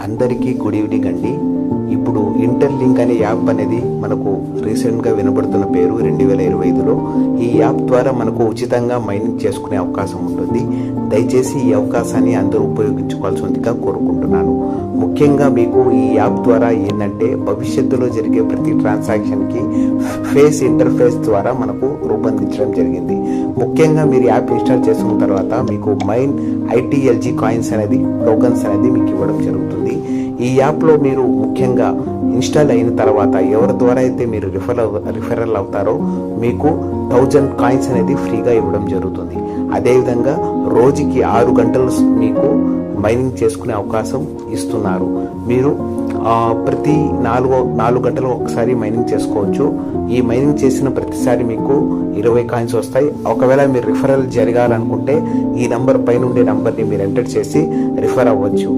అందరికీ good evening అండి. ఇప్పుడు ఇంటర్లింక్ అనే యాప్ అనేది మనకు రీసెంట్గా వినబడుతున్న పేరు 2025లో. ఈ యాప్ ద్వారా మనకు ఉచితంగా మైనింగ్ చేసుకునే అవకాశం ఉంటుంది. దయచేసి ఈ అవకాశాన్ని అందరూ ఉపయోగించుకోవాల్సిందిగా కోరుకుంటున్నాను. ముఖ్యంగా మీకు ఈ యాప్ ద్వారా ఏంటంటే భవిష్యత్తులో జరిగే ప్రతి ట్రాన్సాక్షన్కి ఫేస్ ఇంటర్ఫేస్ ద్వారా మనకు రూపొందించడం జరిగింది. ముఖ్యంగా మీరు యాప్ ఇన్స్టాల్ చేసుకున్న తర్వాత మీకు మైన్ ITLG కాయిన్స్ అనేది టోకన్స్ అనేది మీకు ఇవ్వడం జరుగుతుంది. ఈ యాప్లో మీరు ముఖ్యంగా ఇన్స్టాల్ అయిన తర్వాత ఎవరి ద్వారా అయితే మీరు రిఫరల్ అవుతారో మీకు 1000 కాయిన్స్ అనేది ఫ్రీగా ఇవ్వడం జరుగుతుంది. అదేవిధంగా రోజుకి 6 గంటలు మీకు మైనింగ్ చేసుకునే అవకాశం ఇస్తున్నారు. మీరు ప్రతి 4 గంటలు ఒకసారి మైనింగ్ చేసుకోవచ్చు. ఈ మైనింగ్ చేసిన ప్రతిసారి మీకు 20 కాయిన్స్ వస్తాయి. ఒకవేళ మీరు రిఫరల్ జరగాలనుకుంటే ఈ నంబర్ పైన ఉండే నంబర్ని మీరు ఎంటర్ చేసి రిఫర్ అవ్వచ్చు.